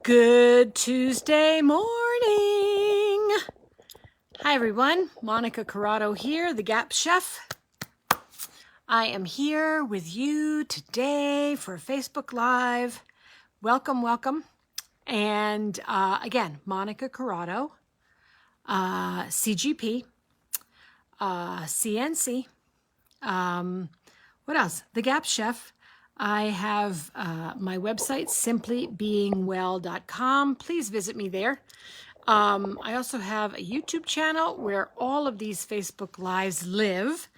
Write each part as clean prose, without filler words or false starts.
Good Tuesday morning. Hi everyone, Monica Corrado here, the Gap Chef. I am here with you today for a Facebook Live. Welcome, welcome. And again, Monica Corrado, CGP, CNC, what else? The Gap Chef. I have my website, simplybeingwell.com. Please visit me there. I also have a YouTube channel where all of these Facebook Lives live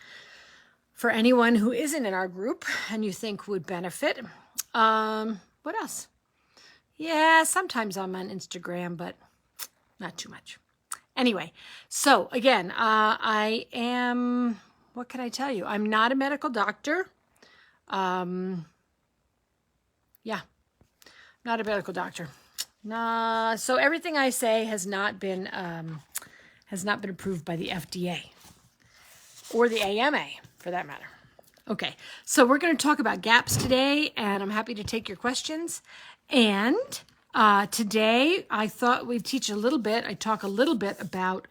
for anyone who isn't in our group and you think would benefit. What else? Yeah, sometimes I'm on Instagram, but not too much. Anyway, so again, I am, what can I tell you? I'm not a medical doctor. Yeah, not a medical doctor. So everything I say has not been approved by the FDA or the AMA for that matter. Okay, so we're going to talk about gaps today, and I'm happy to take your questions. And today I thought we'd talk a little bit about,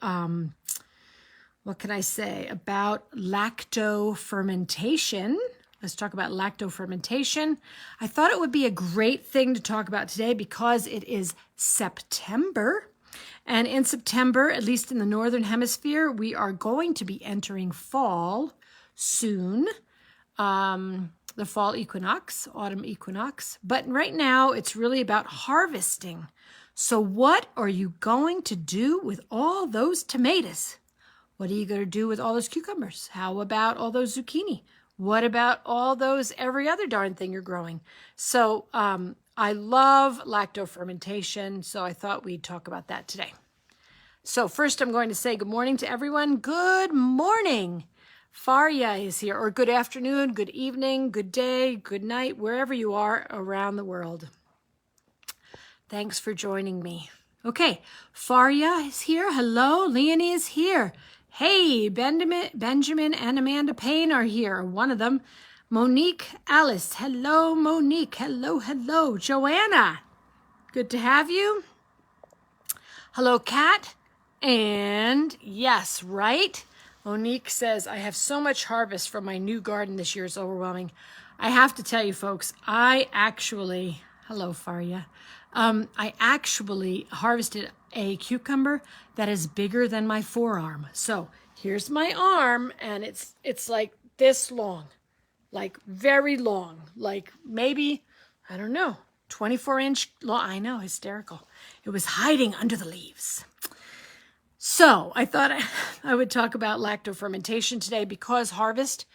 what can I say, about lacto fermentation. Let's talk about lacto fermentation. I thought it would be a great thing to talk about today because it is September. And in September, at least in the Northern Hemisphere, we are going to be entering fall soon. The fall equinox, autumn equinox. But right now, it's really about harvesting. So what are you going to do with all those tomatoes? What are you going to do with all those cucumbers? How about all those zucchini? What about all those every other darn thing you're growing? So I love lacto fermentation, so I thought we'd talk about that today. So first I'm going to say good morning to everyone. Good morning. Faria is here, or good afternoon, good evening, good day, good night, wherever you are around the world. Thanks for joining me. Okay, Faria is here. Hello, Leonie is here. Hey, Benjamin and Amanda Payne are here. One of them. Monique Alice. Hello, Monique. Hello, hello. Joanna. Good to have you. Hello, Kat. And yes, right? Monique says, I have so much harvest from my new garden this year. It's overwhelming. I have to tell you, folks, hello, Faria. I actually harvested a cucumber that is bigger than my forearm. So here's my arm, and it's like this long, like very long, like maybe, I don't know, 24-inch long. I know, hysterical. It was hiding under the leaves. So I thought I would talk about lacto fermentation today because harvesting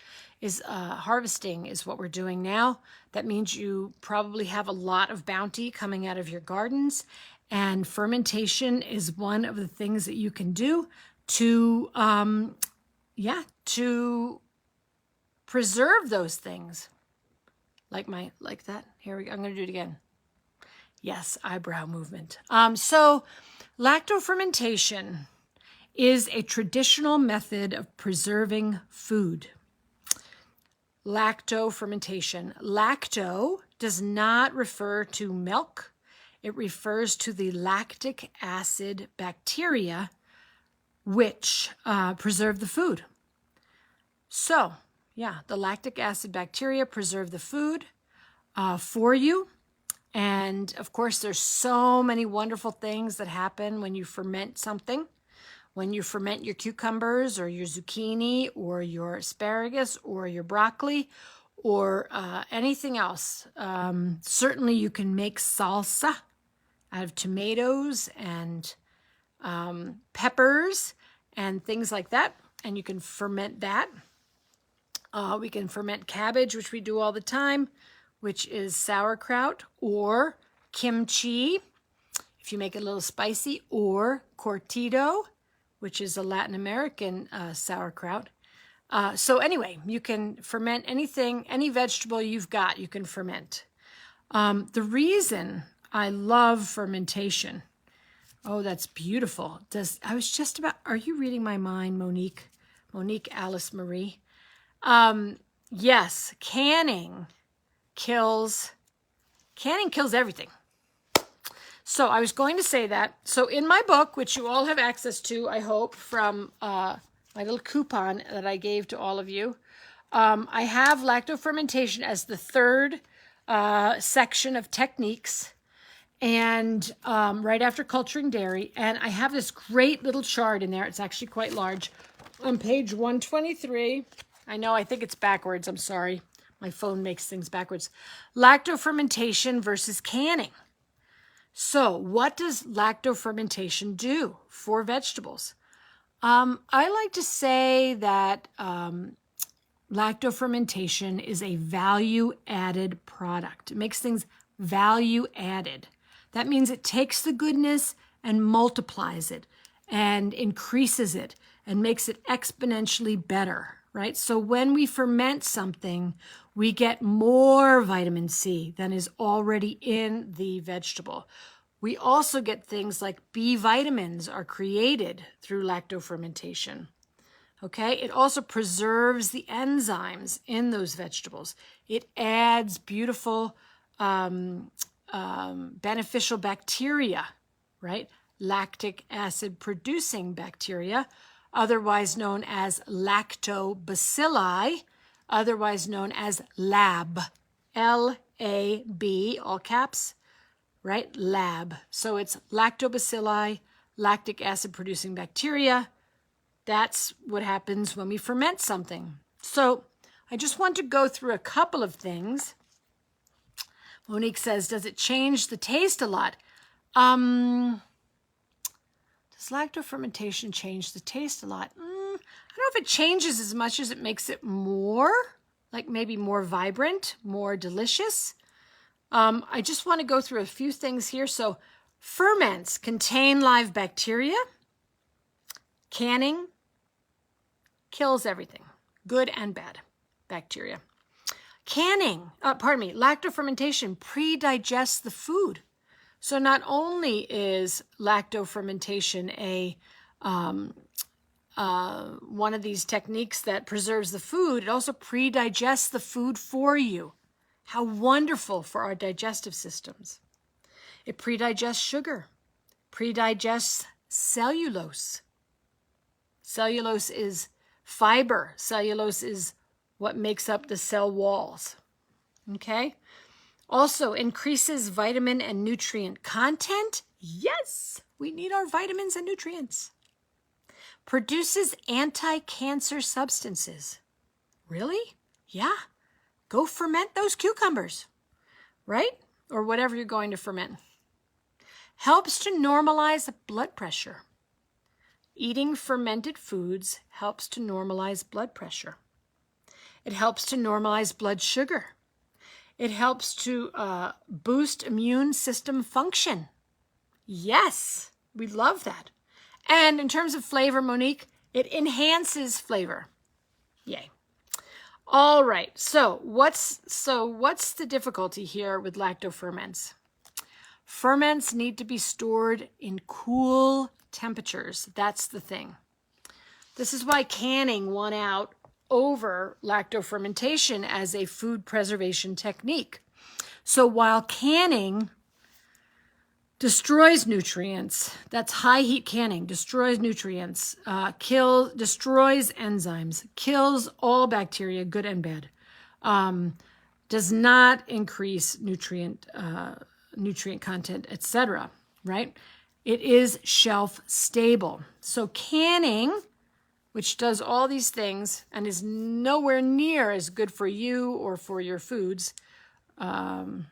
is what we're doing now. That means you probably have a lot of bounty coming out of your gardens, and fermentation is one of the things that you can do to preserve those things. Like that. Here we go. I'm going to do it again. Yes, eyebrow movement. So lacto fermentation is a traditional method of preserving food. Lacto fermentation. Lacto does not refer to milk. It refers to the lactic acid bacteria which preserve the food. So, yeah, the lactic acid bacteria preserve the food for you. And of course, there's so many wonderful things that happen when you ferment something. When you ferment your cucumbers or your zucchini or your asparagus or your broccoli or anything else. Certainly you can make salsa out of tomatoes and peppers and things like that. And you can ferment that. We can ferment cabbage, which we do all the time, which is sauerkraut, or kimchi, if you make it a little spicy, or cortado, which is a Latin American sauerkraut. So anyway, you can ferment anything, any vegetable you've got, you can ferment. The reason I love fermentation, oh, that's beautiful. Are you reading my mind, Monique? Monique Alice Marie. Yes, canning kills everything. So I was going to say that. So in my book, which you all have access to, I hope, from my little coupon that I gave to all of you, I have lacto fermentation as the third section of techniques, and right after culturing dairy. And I have this great little chart in there. It's actually quite large. On page 123, I think it's backwards. I'm sorry. My phone makes things backwards. Lacto fermentation versus canning. So what does lacto fermentation do for vegetables? I like to say that lacto fermentation is a value-added product. It makes things value-added. That means it takes the goodness and multiplies it and increases it and makes it exponentially better, right? So when we ferment something, we get more vitamin C than is already in the vegetable. We also get things like B vitamins are created through lacto fermentation. Okay, it also preserves the enzymes in those vegetables. It adds beautiful beneficial bacteria, right? Lactic acid producing bacteria, otherwise known as lactobacilli, otherwise known as LAB, L-A-B, all caps, right? LAB. So it's lactobacilli, lactic acid producing bacteria. That's what happens when we ferment something. So I just want to go through a couple of things. Monique says, does it change the taste a lot? Does lacto fermentation change the taste a lot? I don't know if it changes as much as it makes it more, like maybe more vibrant, more delicious. I just want to go through a few things here. So ferments contain live bacteria. Canning kills everything, good and bad bacteria. Lacto fermentation pre-digests the food. So not only is lacto fermentation one of these techniques that preserves the food, it also pre-digests the food for you. How wonderful for our digestive systems. It pre-digests sugar, pre-digests cellulose. Cellulose is fiber. Cellulose is what makes up the cell walls. Okay? Also increases vitamin and nutrient content. Yes, we need our vitamins and nutrients. Produces anti-cancer substances. Really? Yeah. Go ferment those cucumbers, right? Or whatever you're going to ferment. Helps to normalize blood pressure. Eating fermented foods helps to normalize blood pressure. It helps to normalize blood sugar. It helps to boost immune system function. Yes, we love that. And in terms of flavor, Monique, it enhances flavor. Yay. All right, so what's the difficulty here with lacto ferments? Ferments need to be stored in cool temperatures. That's the thing. This is why canning won out over lacto fermentation as a food preservation technique. So while canning destroys nutrients, that's high heat canning, destroys nutrients, destroys enzymes, kills all bacteria, good and bad, does not increase nutrient content, etc., right? It is shelf stable. So canning, which does all these things and is nowhere near as good for you or for your foods, for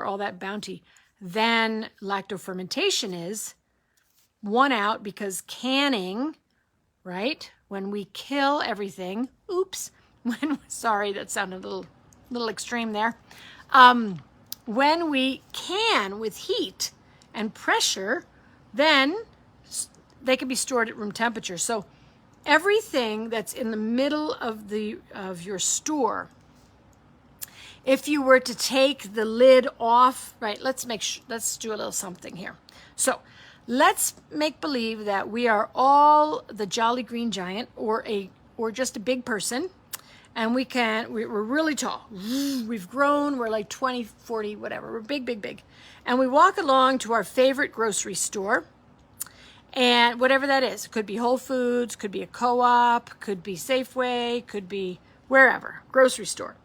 all that bounty, than lacto fermentation is, won out because canning, right, when we kill everything, sorry, that sounded a little extreme there. When we can with heat and pressure, then they can be stored at room temperature. So everything that's in the middle of your store, if you were to take the lid off, right, let's do a little something here. So let's make believe that we are all the Jolly Green Giant or just a big person, And we're really tall. We've grown, we're like 20, 40, whatever. We're big, big, big. And we walk along to our favorite grocery store. And whatever that is, it could be Whole Foods, could be a co-op, could be Safeway, could be wherever, grocery store.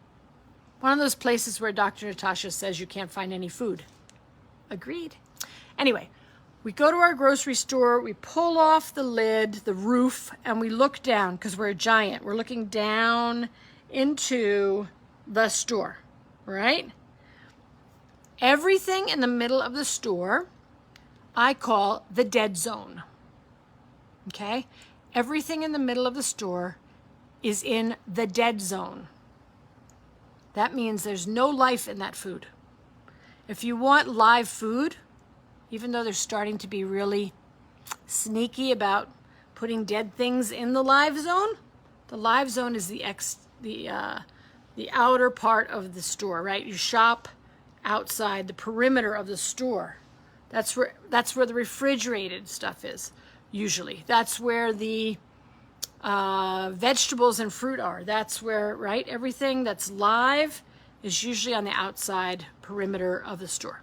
One of those places where Dr. Natasha says you can't find any food. Agreed. Anyway, we go to our grocery store, we pull off the lid, the roof, and we look down because we're a giant. We're looking down into the store, right? Everything in the middle of the store, I call the dead zone. Okay? Everything in the middle of the store is in the dead zone. That means there's no life in that food. If you want live food, even though they're starting to be really sneaky about putting dead things in the live zone is the outer part of the store, right? You shop outside the perimeter of the store. That's where the refrigerated stuff is, usually. That's where the vegetables and fruit are. That's where, right? Everything that's live is usually on the outside perimeter of the store.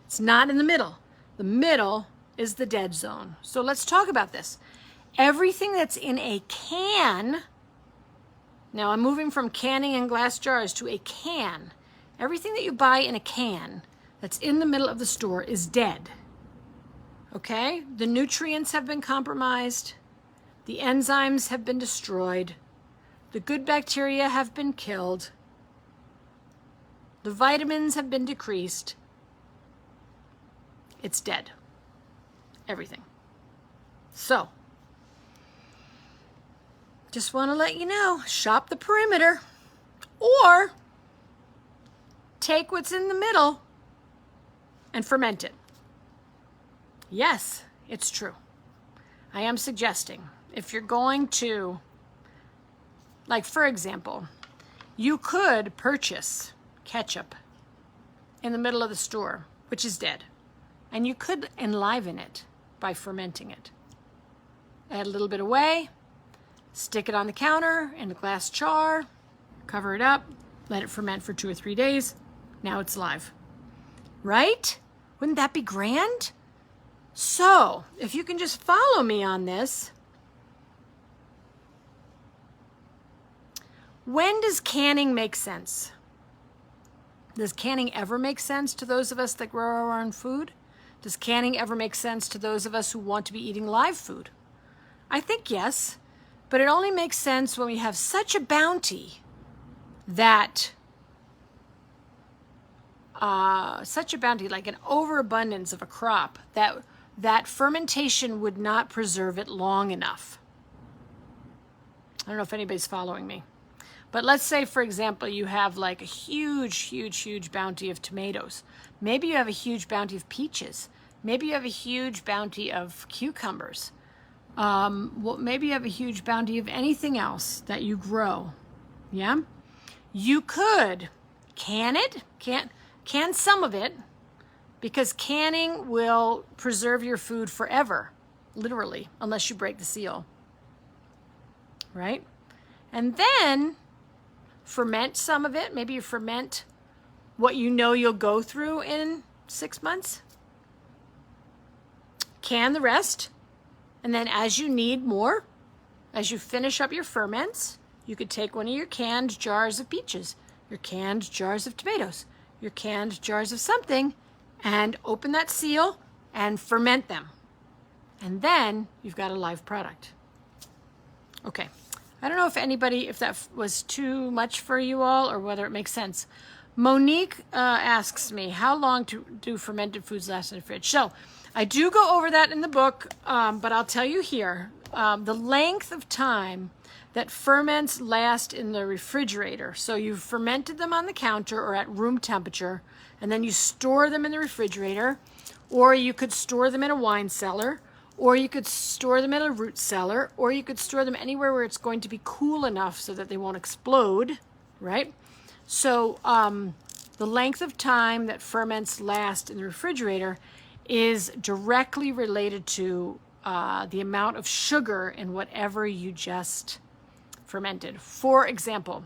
It's not in the middle. The middle is the dead zone. So let's talk about this. Everything that's in a can, now I'm moving from canning in glass jars to a can. Everything that you buy in a can that's in the middle of the store is dead. Okay? The nutrients have been compromised. The enzymes have been destroyed. The good bacteria have been killed. The vitamins have been decreased. It's dead. Everything. So, just want to let you know, shop the perimeter or take what's in the middle and ferment it. Yes, it's true. I am suggesting if you're going to, like for example, you could purchase ketchup in the middle of the store, which is dead. And you could enliven it by fermenting it. Add a little bit of whey, stick it on the counter in a glass jar, cover it up, let it ferment for 2 or 3 days. Now it's live. Right? Wouldn't that be grand? So, if you can just follow me on this, when does canning make sense? Does canning ever make sense to those of us that grow our own food? Does canning ever make sense to those of us who want to be eating live food? I think yes, but it only makes sense when we have such a bounty that, like an overabundance of a crop, that fermentation would not preserve it long enough. I don't know if anybody's following me. But let's say, for example, you have like a huge bounty of tomatoes. Maybe you have a huge bounty of peaches. Maybe you have a huge bounty of cucumbers. Maybe you have a huge bounty of anything else that you grow. Yeah? You could can it, can some of it, because canning will preserve your food forever, literally, unless you break the seal. Right? And then ferment some of it. Maybe you ferment what you know you'll go through in 6 months. Can the rest. And then as you need more, as you finish up your ferments, you could take one of your canned jars of peaches, your canned jars of tomatoes, your canned jars of something, and open that seal and ferment them. And then you've got a live product. Okay. I don't know if that was too much for you all or whether it makes sense. Monique asks me, how long do fermented foods last in the fridge? So I do go over that in the book, but I'll tell you here, the length of time that ferments last in the refrigerator. So you've fermented them on the counter or at room temperature, and then you store them in the refrigerator, or you could store them in a wine cellar, or you could store them in a root cellar, or you could store them anywhere where it's going to be cool enough so that they won't explode, right? So the length of time that ferments last in the refrigerator is directly related to the amount of sugar in whatever you just fermented. For example,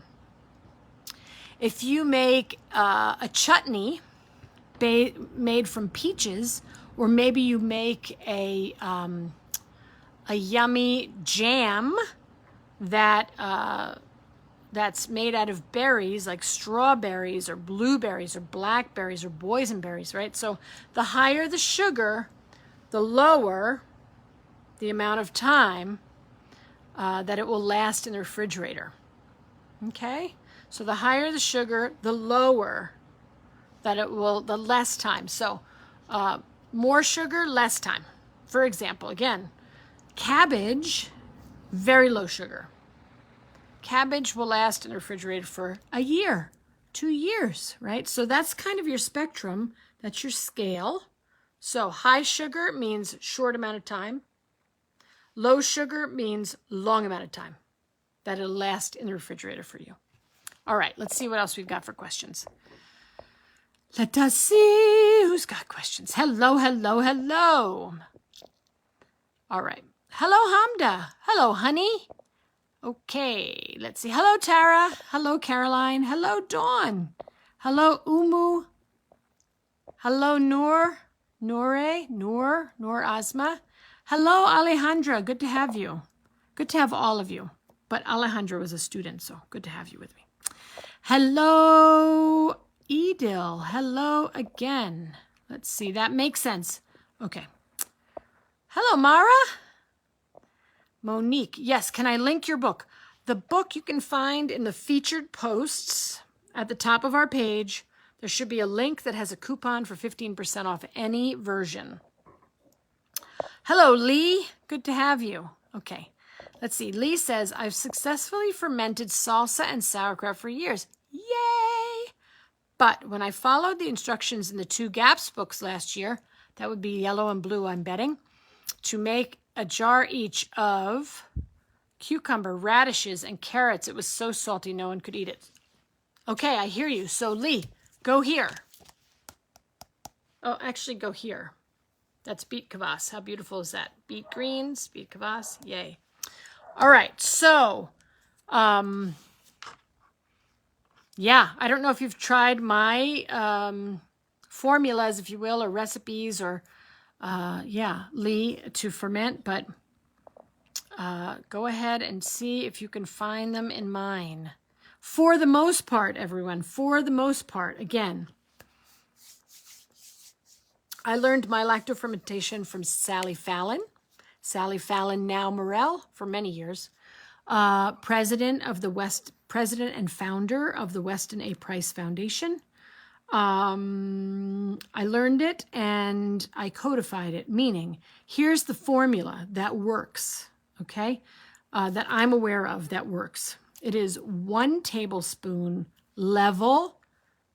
If you make a chutney made from peaches, or maybe you make a yummy jam that's made out of berries like strawberries or blueberries or blackberries or boysenberries, right? So the higher the sugar, the lower the amount of time that it will last in the refrigerator. Okay? So the higher the sugar, the lower that it will, the less time. So more sugar, less time. For example, again, cabbage, very low sugar. Cabbage will last in the refrigerator for a year, 2 years, right? So that's kind of your spectrum. That's your scale. So high sugar means short amount of time. Low sugar means long amount of time that it'll last in the refrigerator for you. All right, let's see what else we've got for questions. Let us see who's got questions. Hello, hello, hello. All right. Hello, Hamda. Hello, honey. Okay, let's see. Hello, Tara. Hello, Caroline. Hello, Dawn. Hello, Umu. Hello, Noor. Noor Asma. Hello, Alejandra. Good to have you. Good to have all of you. But Alejandra was a student, so good to have you with me. Hello, Edil. Hello again. Let's see. That makes sense. Okay. Hello, Mara. Monique. Yes, can I link your book? The book you can find in the featured posts at the top of our page. There should be a link that has a coupon for 15% off any version. Hello, Lee. Good to have you. Okay. Let's see. Lee says, I've successfully fermented salsa and sauerkraut for years. Yay! But when I followed the instructions in the 2 GAPS books last year, that would be yellow and blue, I'm betting, to make a jar each of cucumber, radishes, and carrots, it was so salty no one could eat it. Okay, I hear you. So, Lee, go here. Oh, actually, go here. That's beet kvass. How beautiful is that? Beet greens, beet kvass. Yay. All right, so, yeah, I don't know if you've tried my formulas, if you will, or recipes, or, yeah, Lee, to ferment, but go ahead and see if you can find them in mine. For the most part, everyone, for the most part, again, I learned my lacto fermentation from Sally Fallon. Sally Fallon, now Morel, for many years, president and founder of the Weston A. Price Foundation. I learned it and I codified it, meaning here's the formula that works, okay, that I'm aware of that works. It is 1 tablespoon level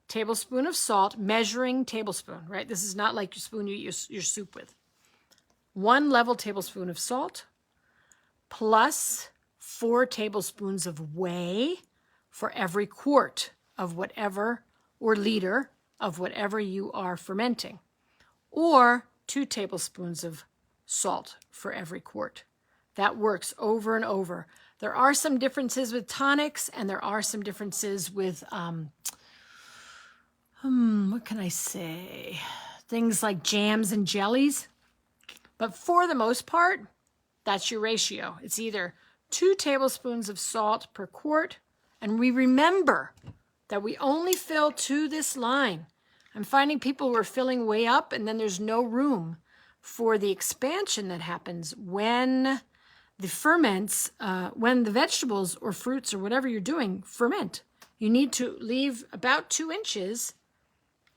tablespoon of salt, measuring tablespoon, right? This is not like your spoon you eat your soup with. 1 level tablespoon of salt plus 4 tablespoons of whey for every quart of whatever, or liter of whatever you are fermenting, or 2 tablespoons of salt for every quart. That works over and over. There are some differences with tonics, and there are some differences with, what can I say? Things like jams and jellies. But for the most part, that's your ratio. It's either 2 tablespoons of salt per quart, and we remember that we only fill to this line. I'm finding people who are filling way up, and then there's no room for the expansion that happens when the ferments, when the vegetables or fruits or whatever you're doing ferment. You need to leave about 2 inches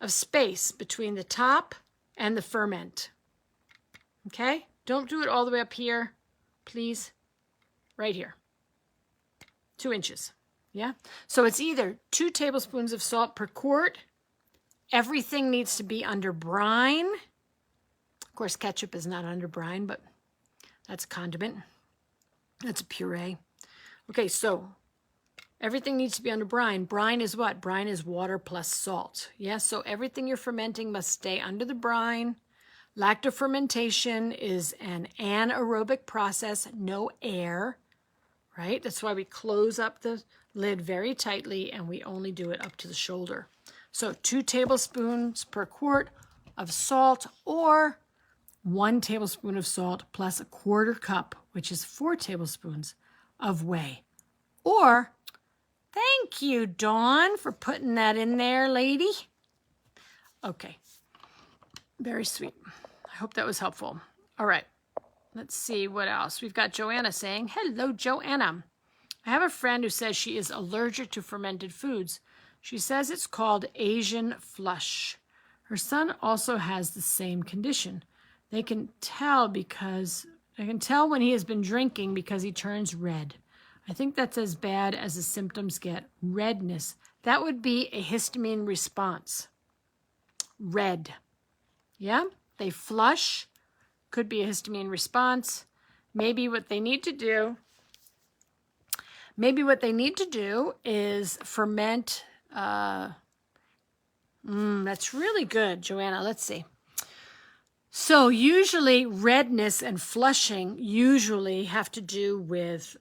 of space between the top and the ferment. Okay? Don't do it all the way up here, please. Right here. 2 inches. Yeah? So it's either 2 tablespoons of salt per quart. Everything needs to be under brine. Of course, ketchup is not under brine, but that's a condiment. That's a puree. Okay, so everything needs to be under brine. Brine is what? Brine is water plus salt. Yeah, so everything you're fermenting must stay under the brine. Lacto fermentation is an anaerobic process, no air, right? That's why we close up the lid very tightly, and we only do it up to the shoulder. So 2 tablespoons per quart of salt, or 1 tablespoon of salt plus 1/4 cup, which is 4 tablespoons of whey. Or, thank you, Dawn, for putting that in there, lady. Okay, very sweet. I hope that was helpful. All right, let's see what else. We've got Joanna saying, hello, Joanna. I have a friend who says she is allergic to fermented foods. She says it's called Asian flush. Her son also has the same condition. They can tell when he has been drinking because he turns red. I think that's as bad as the symptoms get. Redness. That would be a histamine response. Red. Yeah? They flush. Could be a histamine response. Maybe what they need to do is ferment. That's really good, Joanna. Let's see. So usually redness and flushing usually have to do with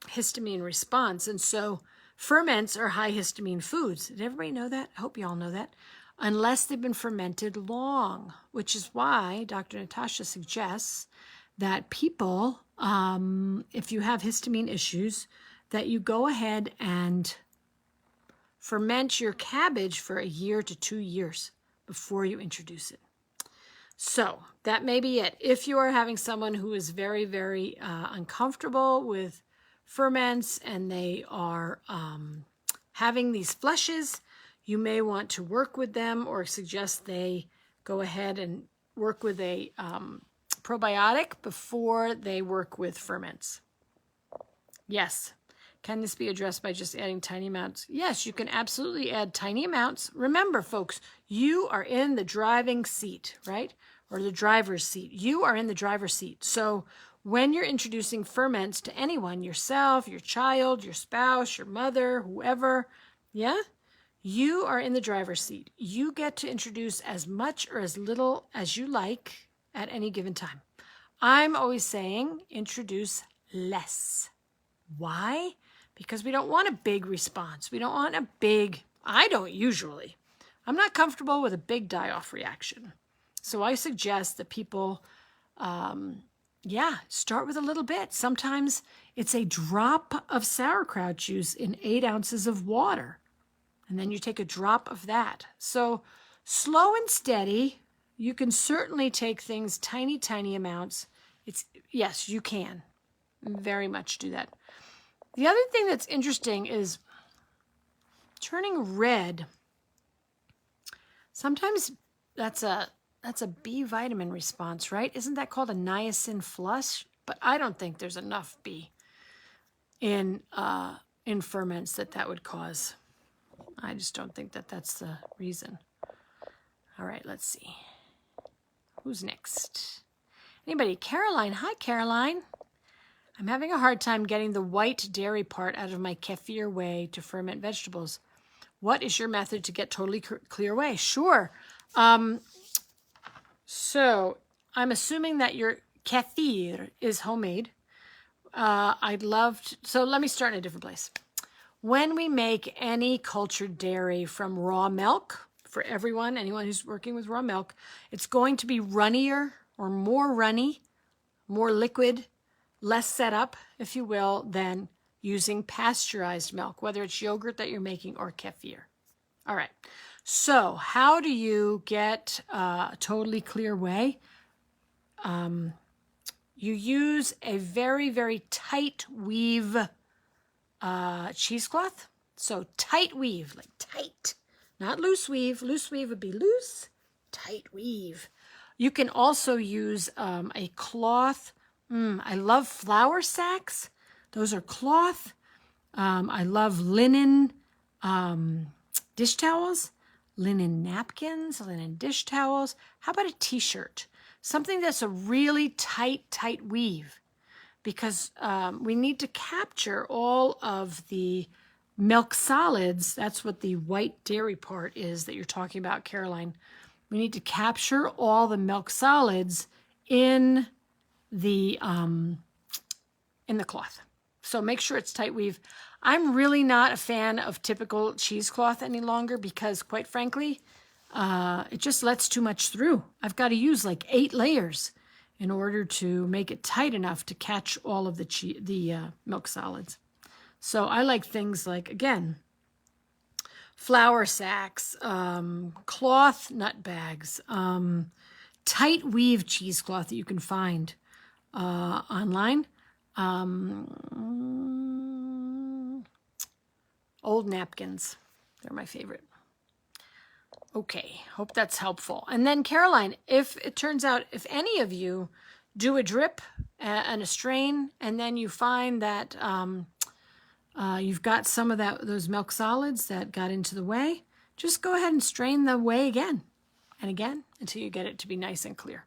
histamine response. And so ferments are high histamine foods. Did everybody know that? I hope you all know that. Unless they've been fermented long, which is why Dr. Natasha suggests that people, if you have histamine issues, that you go ahead and ferment your cabbage for 1 year to 2 years before you introduce it. So that may be it. If you are having someone who is very, very uncomfortable with ferments and they are having these flushes, you may want to work with them or suggest they go ahead and work with a probiotic before they work with ferments. Yes. Can this be addressed by just adding tiny amounts? Yes, you can absolutely add tiny amounts. Remember, folks, you are in the driving seat, right? Or the driver's seat. You are in the driver's seat. So when you're introducing ferments to anyone, yourself, your child, your spouse, your mother, whoever, yeah, you are in the driver's seat. You get to introduce as much or as little as you like at any given time. I'm always saying introduce less. Why? Because we don't want a big response. We don't want a big, I don't usually. I'm not comfortable with a big die-off reaction. So I suggest that people, start with a little bit. Sometimes it's a drop of sauerkraut juice in 8 ounces of water. And then you take a drop of that. So slow and steady. You can certainly take things tiny, tiny amounts. Yes, you can very much do that. The other thing that's interesting is turning red. Sometimes that's a B vitamin response, right? Isn't that called a niacin flush? But I don't think there's enough B in ferments that would cause. I just don't think that's the reason. All right, let's see. Who's next? Anybody? Caroline. Hi, Caroline. I'm having a hard time getting the white dairy part out of my kefir whey to ferment vegetables. What is your method to get totally clear whey? Sure. So I'm assuming that your kefir is homemade. So let me start in a different place. When we make any cultured dairy from raw milk, for anyone who's working with raw milk, it's going to be runnier or more runny, more liquid, less set up, if you will, than using pasteurized milk, whether it's yogurt that you're making or kefir. All right. So how do you get totally clear whey? You use a very, very tight weave cheesecloth. So tight weave, like tight, not loose weave. Loose weave would be loose, tight weave. You can also use a cloth. I love flour sacks. Those are cloth. I love linen dish towels, linen napkins, linen dish towels. How about a t-shirt? Something that's a really tight weave, because we need to capture all of the milk solids. That's what the white dairy part is that you're talking about, Caroline. We need to capture all the milk solids in the cloth. So make sure it's tight weave. I'm really not a fan of typical cheesecloth any longer because, quite frankly, it just lets too much through. I've got to use like 8 layers in order to make it tight enough to catch all of the milk solids. So I like things like, again, flour sacks, cloth nut bags, tight weave cheesecloth that you can find online. Old napkins. They're my favorite. Okay, hope that's helpful. And then Caroline, if it turns out, if any of you do a drip and a strain, and then you find that you've got some of those milk solids that got into the whey, just go ahead and strain the whey again and again until you get it to be nice and clear.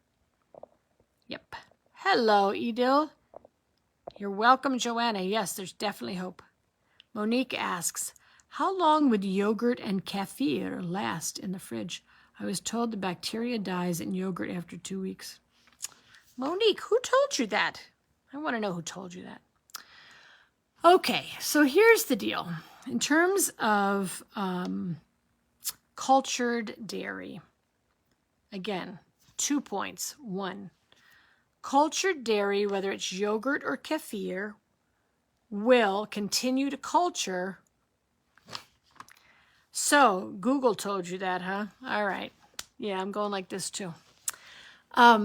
Yep. Hello, Edil. You're welcome, Joanna. Yes, there's definitely hope. Monique asks, how long would yogurt and kefir last in the fridge? I was told the bacteria dies in yogurt after 2 weeks. Monique, who told you that? I want to know who told you that. Okay, so here's the deal. In terms of cultured dairy, again, 2 points. 1, cultured dairy, whether it's yogurt or kefir, will continue to culture. So Google told you that, huh? All right. Yeah, I'm going like this too.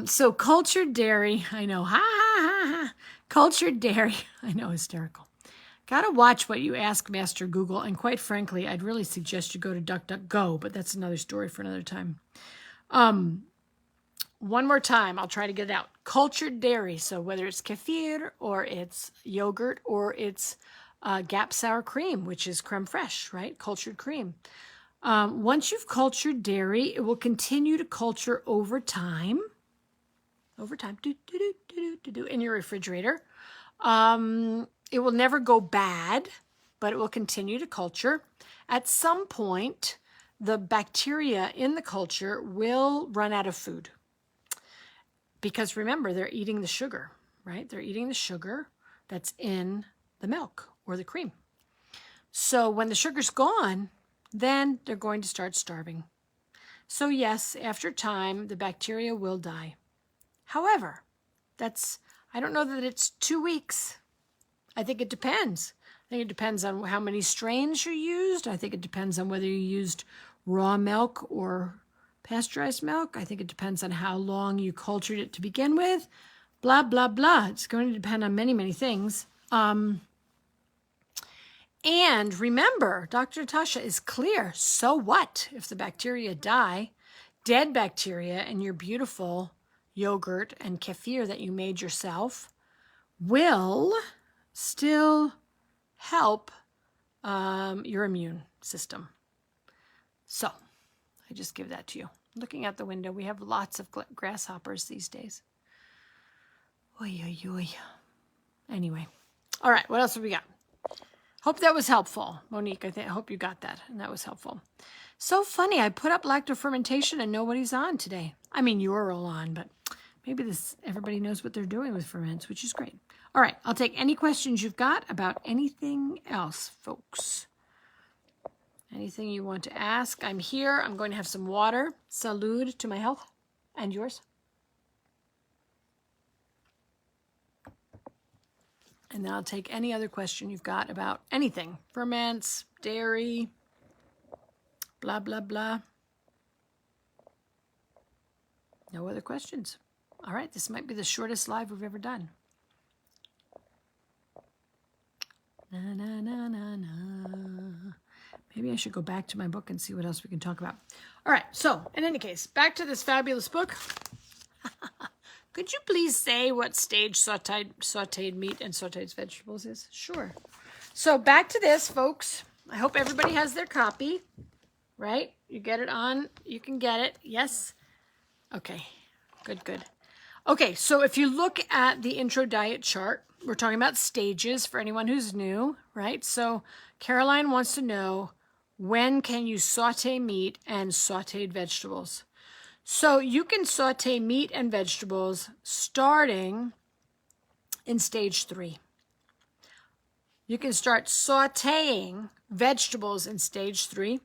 So cultured dairy, I know, ha, ha, ha, ha. Cultured dairy, I know, hysterical. Got to watch what you ask Master Google, and quite frankly, I'd really suggest you go to DuckDuckGo, but that's another story for another time. One more time, I'll try to get it out. Cultured dairy, so whether it's kefir or it's yogurt or it's Gap sour cream, which is creme fraiche, right? Cultured cream. Once you've cultured dairy, it will continue to culture over time. In your refrigerator. It will never go bad, but it will continue to culture. At some point, the bacteria in the culture will run out of food. Because remember, they're eating the sugar, right? They're eating the sugar that's in the milk or the cream. So when the sugar's gone, then they're going to start starving. So yes, after time, the bacteria will die. However, I don't know that it's 2 weeks. I think it depends. I think it depends on how many strains you used. I think it depends on whether you used raw milk or pasteurized milk. I think it depends on how long you cultured it to begin with. Blah, blah, blah. It's going to depend on many, many things. And remember, Dr. Natasha is clear. So what if the bacteria die? Dead bacteria in your beautiful yogurt and kefir that you made yourself will still help your immune system. So I just give that to you. Looking out the window, we have lots of grasshoppers these days. Oy, oy, oy. Anyway. All right, what else have we got? Hope that was helpful. Monique, I hope you got that, and that was helpful. So funny, I put up Lacto Fermentation and nobody's on today. I mean, you're all on, but maybe everybody knows what they're doing with ferments, which is great. All right, I'll take any questions you've got about anything else, folks. Anything you want to ask, I'm here. I'm going to have some water. Salud to my health and yours. And then I'll take any other question you've got about anything. Ferments, dairy, blah, blah, blah. No other questions. All right, this might be the shortest live we've ever done. Na, na, na, na, na. Maybe I should go back to my book and see what else we can talk about. All right, so in any case, back to this fabulous book. Could you please say what stage sauteed meat and sauteed vegetables is? Sure. So back to this, folks. I hope everybody has their copy, right? You get it on. You can get it. Yes. Okay. Good, good. Okay, so if you look at the intro diet chart, we're talking about stages for anyone who's new, right? So Caroline wants to know, when can you saute meat and sauteed vegetables? So you can saute meat and vegetables starting in stage 3. You can start sauteing vegetables in stage 3.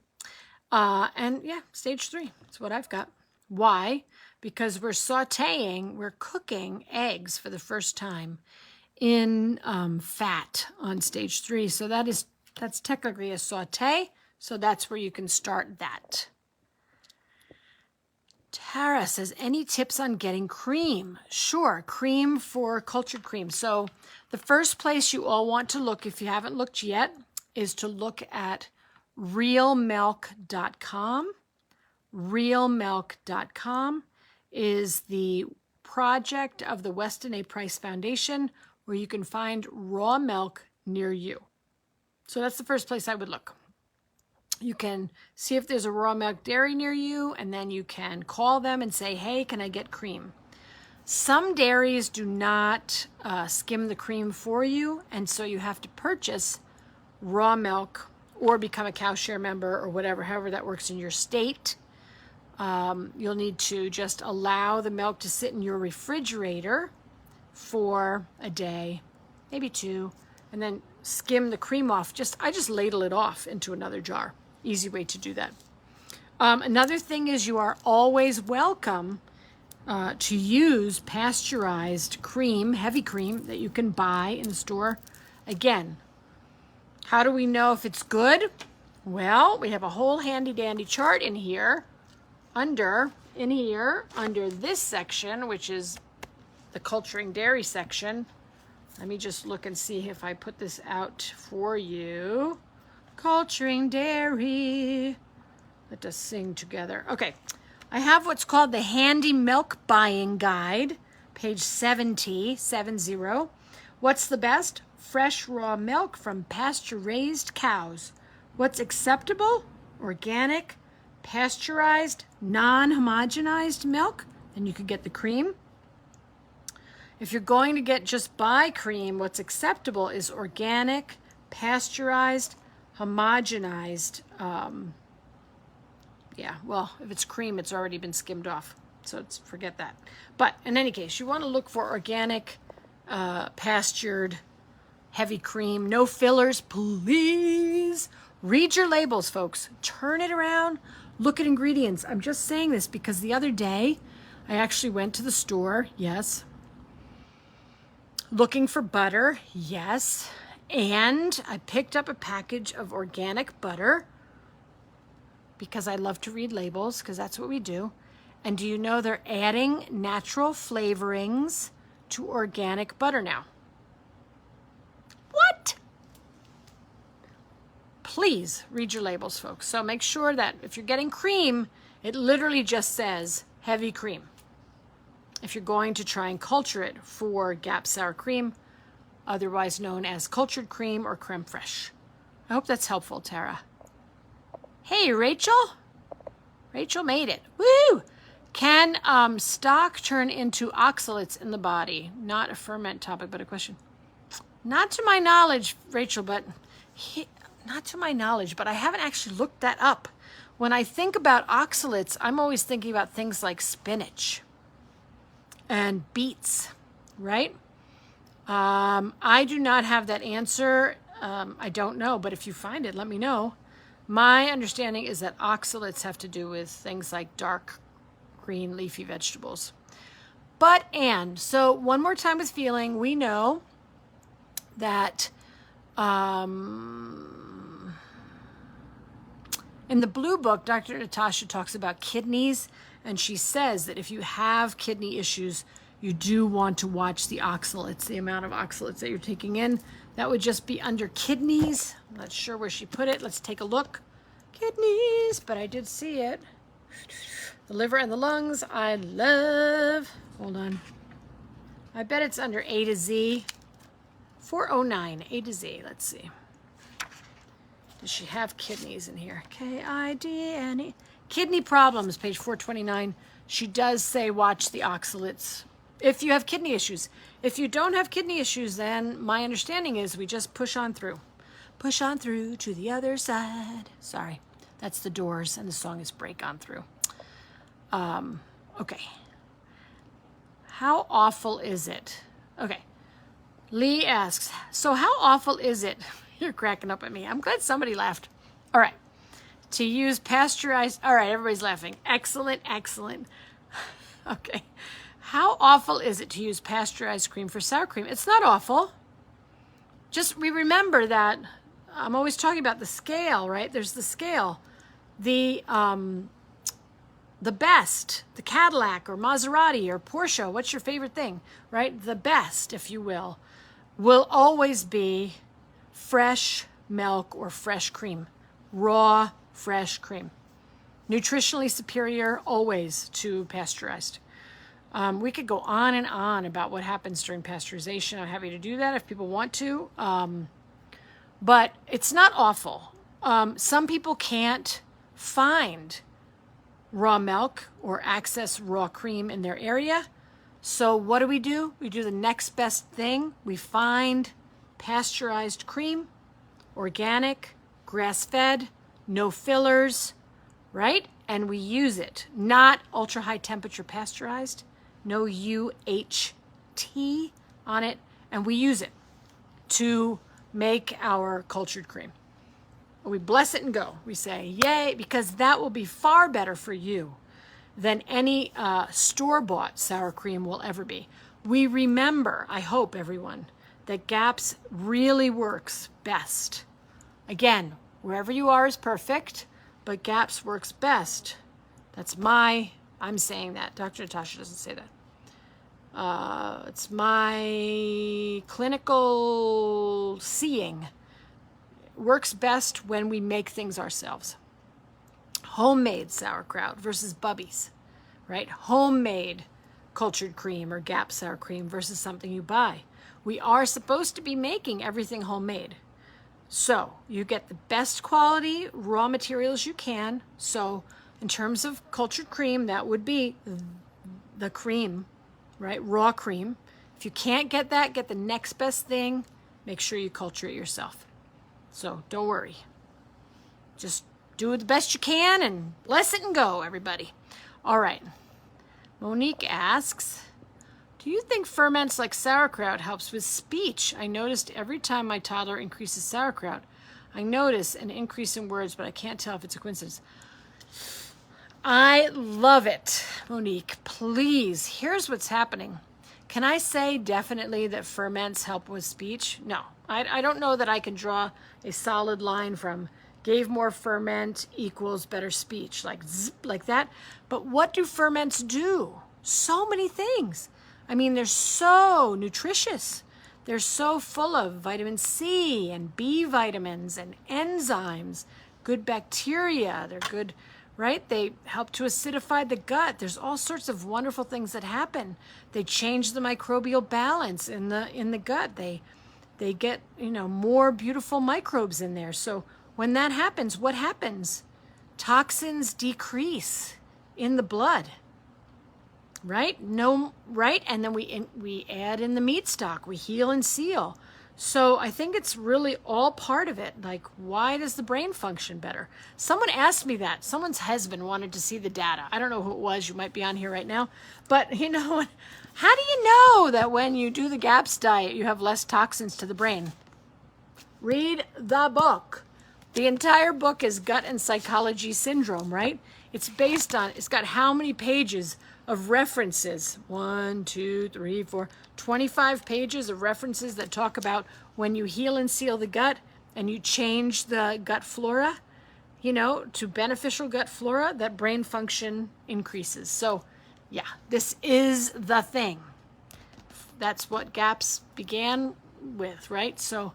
And yeah, stage 3, that's what I've got. Why? Because we're sauteing, we're cooking eggs for the first time in fat on stage 3. So that's technically a saute. So that's where you can start that. Tara says, any tips on getting cream? Sure, cream for cultured cream. So the first place you all want to look, if you haven't looked yet, is to look at realmilk.com. Realmilk.com is the project of the Weston A. Price Foundation where you can find raw milk near you. So that's the first place I would look. You can see if there's a raw milk dairy near you, and then you can call them and say, hey, can I get cream? Some dairies do not skim the cream for you, and so you have to purchase raw milk or become a cow share member or whatever, however that works in your state. You'll need to just allow the milk to sit in your refrigerator for a day, maybe 2, and then skim the cream off. I just ladle it off into another jar. Easy way to do that. Another thing is you are always welcome to use pasteurized cream, heavy cream that you can buy in the store. Again, how do we know if it's good? Well, we have a whole handy dandy chart in here, under this section, which is the culturing dairy section. Let me just look and see if I put this out for you. Culturing dairy. Let us sing together. Okay, I have what's called the Handy Milk Buying Guide, page 70. What's the best? Fresh raw milk from pasture-raised cows. What's acceptable? Organic, pasteurized, non-homogenized milk. Then you could get the cream. If you're going to just buy cream, what's acceptable is organic, pasteurized, homogenized. If it's cream, it's already been skimmed off. So forget that. But in any case, you want to look for organic, pastured, heavy cream. No fillers, please. Read your labels, folks. Turn it around. Look at ingredients. I'm just saying this because the other day, I actually went to the store. Yes. Looking for butter. Yes. And I picked up a package of organic butter because I love to read labels, because that's what we do. And do you know they're adding natural flavorings to organic butter now? What? Please read your labels, folks. So make sure that if you're getting cream, it literally just says heavy cream. If you're going to try and culture it for Gap Sour Cream, otherwise known as cultured cream or creme fraiche. I hope that's helpful, Tara. Hey, Rachel. Rachel made it. Woo! Can stock turn into oxalates in the body? Not a ferment topic, but a question. Not to my knowledge, Rachel, but I haven't actually looked that up. When I think about oxalates, I'm always thinking about things like spinach and beets, right? I do not have that answer. I don't know, but if you find it, let me know. My understanding is that oxalates have to do with things like dark green leafy vegetables. So one more time with feeling, we know that in the blue book, Dr. Natasha talks about kidneys, and she says that if you have kidney issues, you do want to watch the oxalates, the amount of oxalates that you're taking in. That would just be under kidneys. I'm not sure where she put it. Let's take a look. Kidneys, but I did see it. The liver and the lungs, I love. Hold on. I bet it's under A to Z. 409, A to Z. Let's see. Does she have kidneys in here? K-I-D-N-E. Kidney problems, page 429. She does say watch the oxalates if you have kidney issues. If you don't have kidney issues, then my understanding is we just push on through. Push on through to the other side. Sorry, that's the Doors, and the song is Break On Through. Okay. How awful is it? Okay. Lee asks, so how awful is it? You're cracking up at me. I'm glad somebody laughed. All right. To use pasteurized. All right, everybody's laughing. Excellent, excellent. Okay. How awful is it to use pasteurized cream for sour cream? It's not awful. Just we remember that I'm always talking about the scale, right? There's the scale. The best, the Cadillac or Maserati or Porsche, what's your favorite thing, right? The best, if you will always be fresh milk or fresh cream, raw, fresh cream. Nutritionally superior always to pasteurized. We could go on and on about what happens during pasteurization. I'm happy to do that if people want to. But it's not awful. Some people can't find raw milk or access raw cream in their area. So what do? We do the next best thing. We find pasteurized cream, organic, grass-fed, no fillers, right? And we use it. Not ultra high temperature pasteurized, no UHT on it, and we use it to make our cultured cream. We bless it and go. We say, yay, because that will be far better for you than any store-bought sour cream will ever be. We remember, I hope everyone, that GAPS really works best. Again, wherever you are is perfect, but GAPS works best. I'm saying that. Dr. Natasha doesn't say that. It's my clinical seeing. Works best when we make things ourselves. Homemade sauerkraut versus Bubby's, right? Homemade cultured cream or GAP sour cream versus something you buy. We are supposed to be making everything homemade. So you get the best quality raw materials you can. So in terms of cultured cream, that would be the cream, right? Raw cream. If you can't get that, get the next best thing. Make sure you culture it yourself. So don't worry. Just do the best you can and bless it and go, everybody. All right. Monique asks, do you think ferments like sauerkraut helps with speech? I noticed every time my toddler increases sauerkraut, I notice an increase in words, but I can't tell if it's a coincidence. I love it, Monique. Please, here's what's happening. Can I say definitely that ferments help with speech? No, I don't know that I can draw a solid line from gave more ferment equals better speech, like that. But what do ferments do? So many things. I mean, they're so nutritious. They're so full of vitamin C and B vitamins and enzymes, good bacteria. They're good, right? They help to acidify the gut. There's all sorts of wonderful things that happen. They change the microbial balance in the gut. They get, more beautiful microbes in there. So when that happens, what happens? Toxins decrease in the blood, right? Right? And then we add in the meat stock. We heal and seal. So I think it's really all part of it. Like, why does the brain function better? Someone asked me that. Someone's husband wanted to see the data. I don't know who it was. You might be on here right now. But, how do you know that when you do the GAPS diet, you have less toxins to the brain? Read the book. The entire book is Gut and Psychology Syndrome, right? It's got how many pages of references? 1, 2, 3, 4, 25 pages of references that talk about when you heal and seal the gut and you change the gut flora, to beneficial gut flora, that brain function increases. So, yeah, this is the thing. That's what GAPS began with, right? So,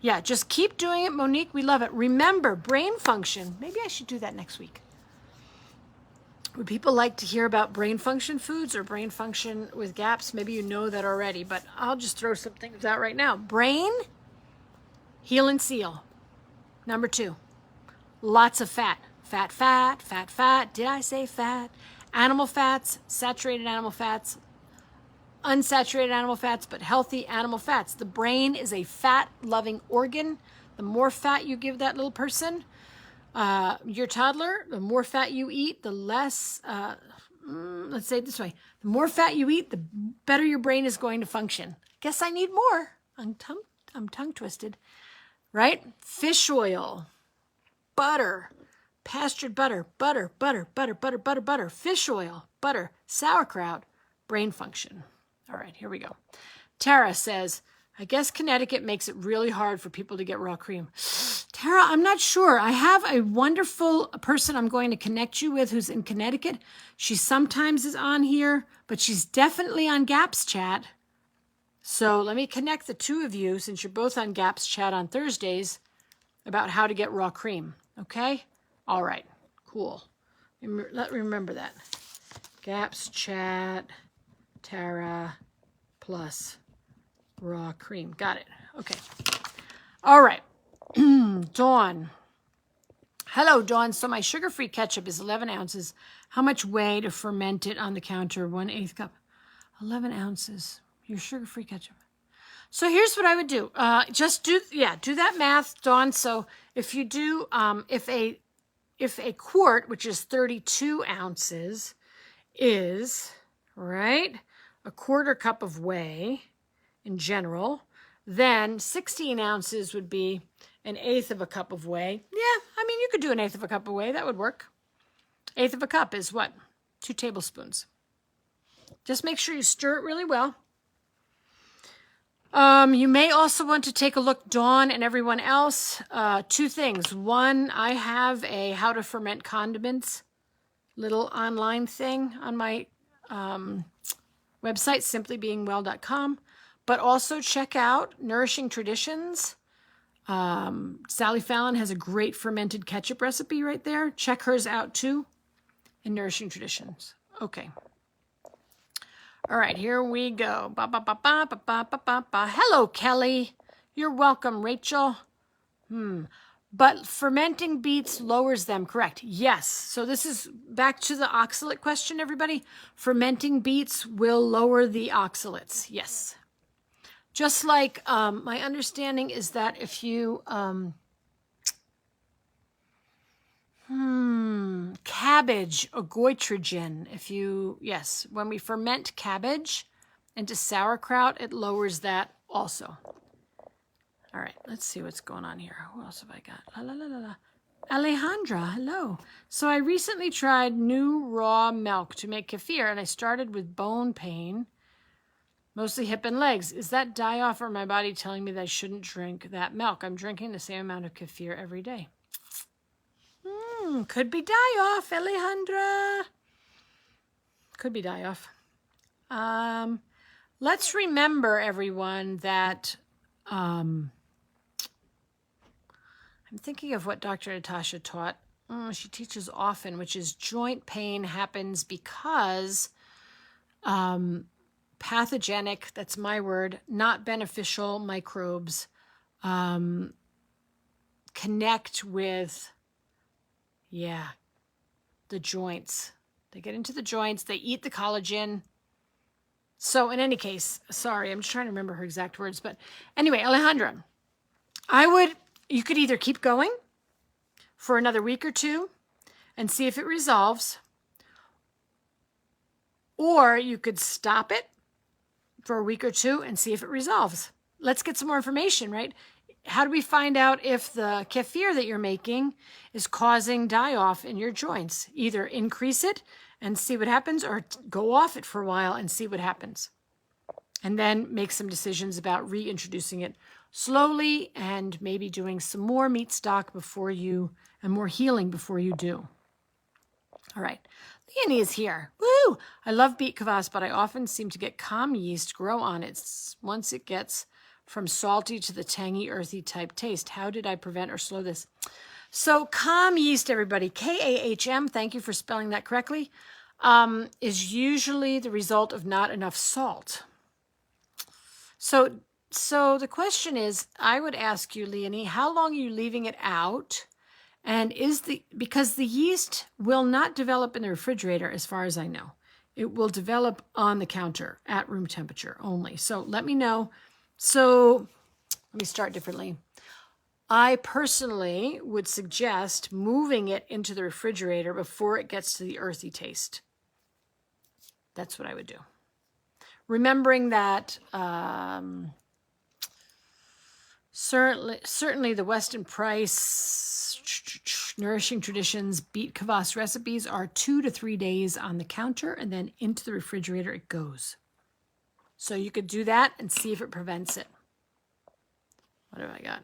yeah, just keep doing it, Monique. We love it. Remember, brain function. Maybe I should do that next week. Would people like to hear about brain function foods or brain function with GAPS? Maybe you know that already, but I'll just throw some things out right now. Brain, heal and seal. Number 2, lots of fat. Fat, fat, fat, fat. Did I say fat? Animal fats, saturated animal fats, unsaturated animal fats, but healthy animal fats. The brain is a fat-loving organ. The more fat you give that little person, your toddler, the more fat you eat, the less, let's say it this way, the more fat you eat, the better your brain is going to function. Guess I need more. I'm tongue twisted, right? Fish oil, butter, pastured butter, fish oil, butter, sauerkraut, brain function. All right, here we go. Tara says, I guess Connecticut makes it really hard for people to get raw cream. Tara, I'm not sure. I have a wonderful person I'm going to connect you with who's in Connecticut. She sometimes is on here, but she's definitely on GAPS chat. So let me connect the two of you, since you're both on GAPS chat on Thursdays, about how to get raw cream. Okay? All right. Cool. Let me remember that. GAPS chat, Tara, plus raw cream. Got it. Okay. All right. Dawn. Hello, Dawn. So my sugar-free ketchup is 11 ounces. How much whey to ferment it on the counter? 1/8 cup. 11 ounces. Your sugar-free ketchup. So here's what I would do. Just do that math, Dawn. So if you do, if a quart, which is 32 ounces, is, right, a quarter cup of whey in general, then 16 ounces would be 1/8 of a cup of whey. Yeah, I mean, you could do 1/8 of a cup of whey. That would work. 1/8 of a cup is what? 2 tablespoons. Just make sure you stir it really well. You may also want to take a look, Dawn and everyone else. 2 things. One, I have a how to ferment condiments little online thing on my website, simplybeingwell.com. But also check out Nourishing Traditions. Sally Fallon has a great fermented ketchup recipe right there. Check hers out too in Nourishing Traditions. Okay. All right, here we go. Hello, Kelly. You're welcome, Rachel. But fermenting beets lowers them, correct? Yes. So this is back to the oxalate question, everybody. Fermenting beets will lower the oxalates. Yes. Just like my understanding is that if you cabbage or goitrogen, when we ferment cabbage into sauerkraut, it lowers that also. All right, let's see what's going on here. Who else have I got? Alejandra, hello. So I recently tried new raw milk to make kefir, and I started with bone pain, mostly hip and legs. Is that die-off or my body telling me that I shouldn't drink that milk? I'm drinking the same amount of kefir every day. Could be die-off, Alejandra. Could be die-off. Let's remember, everyone, that I'm thinking of what Dr. Natasha taught. She teaches often, which is joint pain happens because pathogenic, that's my word, not beneficial microbes connect with, the joints. They get into the joints, they eat the collagen. So in any case, sorry, I'm just trying to remember her exact words. But anyway, Alejandra, you could either keep going for another week or two and see if it resolves, or you could stop it for a week or two and see if it resolves. Let's get some more information, right? How do we find out if the kefir that you're making is causing die-off in your joints? Either increase it and see what happens, or go off it for a while and see what happens. And then make some decisions about reintroducing it slowly and maybe doing some more meat stock and more healing before you do. All right. Leonie is here. Woo! I love beet kvass, but I often seem to get calm yeast grow on it once it gets from salty to the tangy, earthy type taste. How did I prevent or slow this? So calm yeast, everybody, K-A-H-M, thank you for spelling that correctly, is usually the result of not enough salt. So the question is, I would ask you, Leonie, how long are you leaving it out? And because the yeast will not develop in the refrigerator, as far as I know. It will develop on the counter at room temperature only. So let me know. So let me start differently. I personally would suggest moving it into the refrigerator before it gets to the earthy taste. That's what I would do. Remembering that Certainly the Weston Price Nourishing Traditions beet kvass recipes are 2 to 3 days on the counter, and then into the refrigerator it goes. So you could do that and see if it prevents it. What have I got?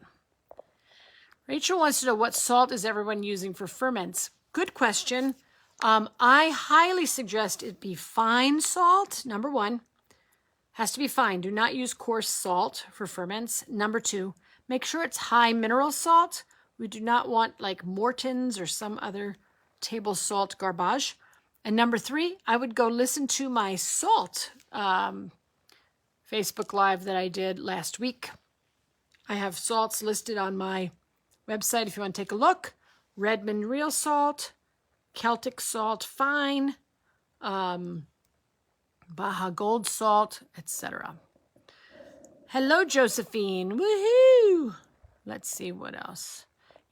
Rachel wants to know, what salt is everyone using for ferments? Good question. I highly suggest it be fine salt, number 1. Has to be fine. Do not use coarse salt for ferments. Number 2, make sure it's high mineral salt. We do not want like Morton's or some other table salt garbage. And number 3, I would go listen to my salt Facebook Live that I did last week. I have salts listed on my website if you want to take a look. Redmond Real Salt, Celtic Salt Fine, Baja Gold Salt, etc. Hello, Josephine. Woohoo! Let's see what else.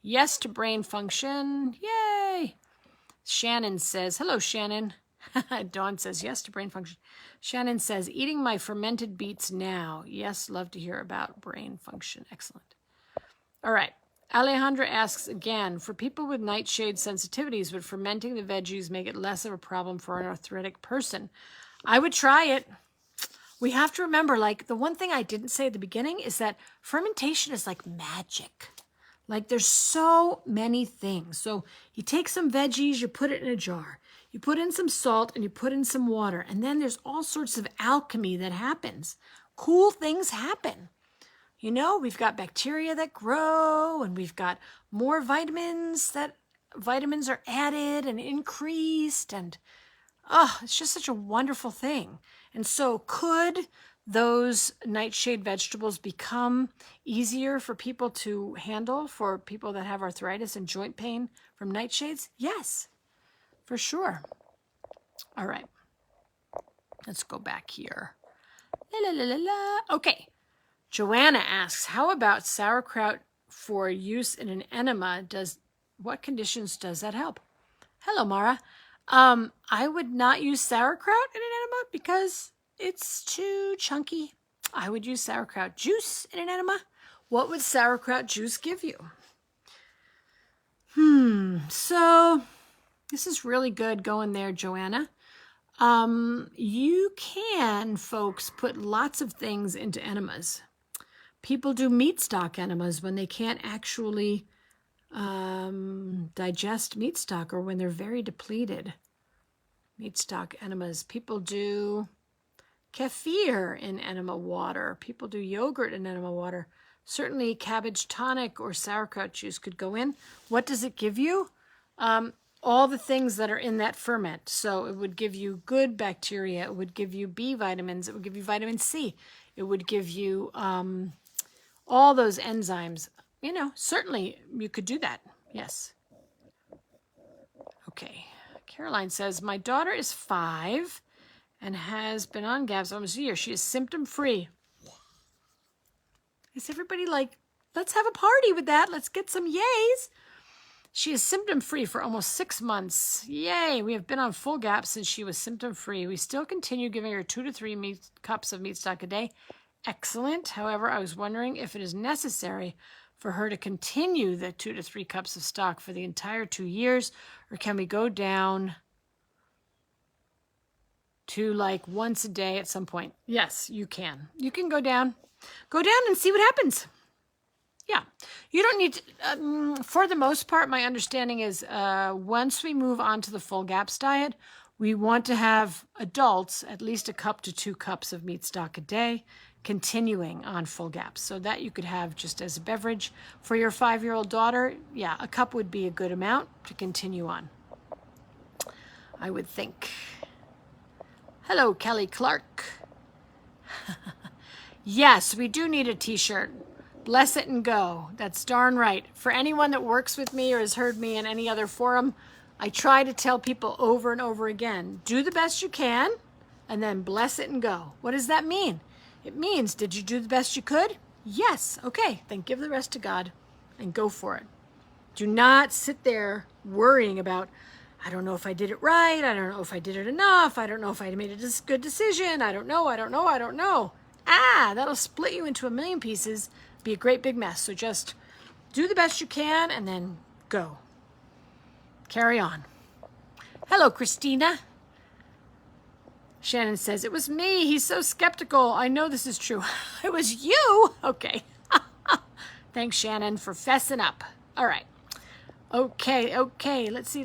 Yes to brain function. Yay! Shannon says, hello, Shannon. Dawn says, yes to brain function. Shannon says, eating my fermented beets now. Yes, love to hear about brain function. Excellent. All right. Alejandra asks again, for people with nightshade sensitivities, would fermenting the veggies make it less of a problem for an arthritic person? I would try it. We have to remember, like, the one thing I didn't say at the beginning is that fermentation is like magic. Like, there's so many things. So you take some veggies, you put it in a jar. You put in some salt and you put in some water. And then there's all sorts of alchemy that happens. Cool things happen. You know, we've got bacteria that grow, and we've got more vitamins are added and increased, and it's just such a wonderful thing. And so could those nightshade vegetables become easier for people to handle, for people that have arthritis and joint pain from nightshades? Yes, for sure. All right. Let's go back here. La, la, la, la, la. Okay. Joanna asks, how about sauerkraut for use in an enema? What conditions does that help? Hello, Mara. I would not use sauerkraut in an enema because it's too chunky. I would use sauerkraut juice in an enema. What would sauerkraut juice give you? So this is really good going there, Joanna. You can, folks, put lots of things into enemas. People do meat stock enemas when they can't actually digest meat stock, or when they're very depleted. Meat stock enemas. People do kefir in enema water. People do yogurt in enema water. Certainly cabbage tonic or sauerkraut juice could go in. What does it give you? All the things that are in that ferment. So it would give you good bacteria. It would give you B vitamins. It would give you vitamin C. It would give you all those enzymes. You know, certainly you could do that. Yes. Okay. Caroline says, my daughter is 5 and has been on GABs almost a year. She is symptom-free. Is everybody like, let's have a party with that. Let's get some yays. She is symptom-free for almost 6 months. Yay. We have been on full GAP since she was symptom-free. We still continue giving her 2 to 3 cups of meat stock a day. Excellent. However, I was wondering if it is necessary for her to continue the 2 to 3 cups of stock for the entire 2 years, or can we go down to like once a day at some point? Yes, you can. You can go down and see what happens. Yeah, you don't need to, for the most part, my understanding is once we move on to the full GAPS diet, we want to have adults at least a cup to 2 cups of meat stock a day, continuing on full GAPS. So that you could have just as a beverage. For your 5-year-old daughter, yeah, a cup would be a good amount to continue on, I would think. Hello, Kelly Clark. Yes, we do need a t-shirt. Bless it and go. That's darn right. For anyone that works with me or has heard me in any other forum, I try to tell people over and over again, do the best you can and then bless it and go. What does that mean? It means, did you do the best you could? Yes. Okay, then give the rest to God and go for it. Do not sit there worrying about, I don't know if I did it right. I don't know if I did it enough. I don't know if I made a good decision. I don't know. That'll split you into a million pieces. Be a great big mess. So just do the best you can and then go. Carry on. Hello, Christina. Shannon says, it was me. He's so skeptical. I know this is true. It was you? Okay. Thanks, Shannon, for fessing up. All right. Okay. Let's see.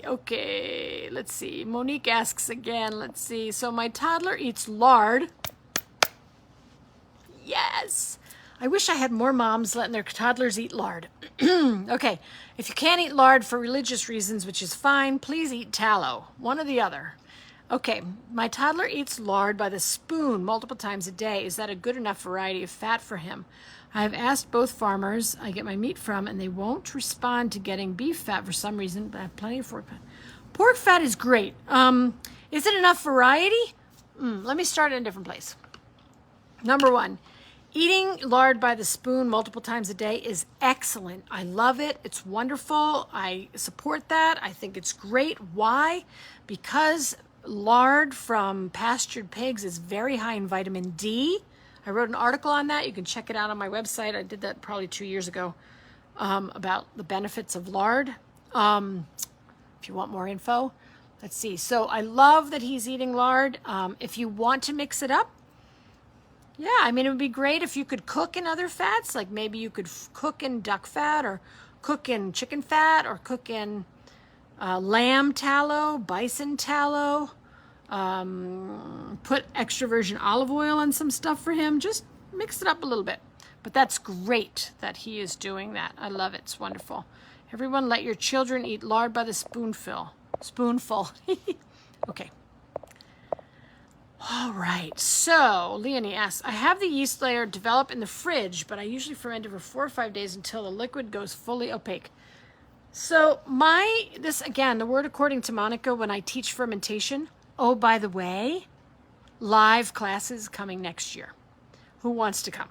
Okay, let's see. Monique asks again. Let's see. So my toddler eats lard. Yes. I wish I had more moms letting their toddlers eat lard. Okay. If you can't eat lard for religious reasons, which is fine, please eat tallow. One or the other. Okay. My toddler eats lard by the spoon multiple times a day. Is that a good enough variety of fat for him? I have asked both farmers I get my meat from, and they won't respond to getting beef fat for some reason, but I have plenty of pork fat. Pork fat is great. Is it enough variety? Let me start in a different place. Number one, eating lard by the spoon multiple times a day is excellent. I love it. It's wonderful. I support that. I think it's great. Why? Because lard from pastured pigs is very high in vitamin D. I wrote an article on that. You can check it out on my website. I did that probably 2 years ago about the benefits of lard. If you want more info, let's see. So I love that he's eating lard. If you want to mix it up, yeah, I mean, it would be great if you could cook in other fats. Like maybe you could cook in duck fat or cook in chicken fat or cook in lamb tallow, bison tallow. Put extra virgin olive oil on some stuff for him. Just mix it up a little bit. But that's great that he is doing that. I love it. It's wonderful. Everyone, let your children eat lard by the spoonful. Okay. All right. So Leonie asks, I have the yeast layer develop in the fridge, but I usually ferment it for 4 or 5 days until the liquid goes fully opaque. So this again, the word according to Monica when I teach fermentation. Oh, by the way, live classes coming next year. Who wants to come?